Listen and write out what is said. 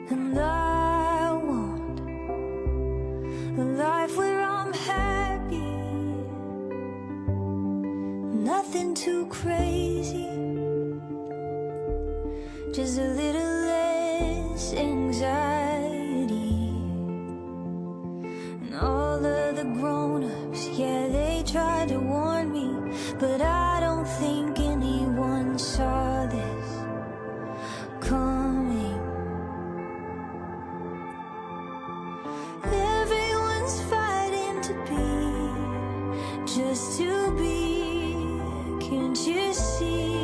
And I want a life where I'm happy, nothing too crazy, just a little less anxiety. And all of the grown-ups, yeah, they tried to warn me, but I don't think anyone saw this coming. Everyone's fighting to be, just to be. Can't you see?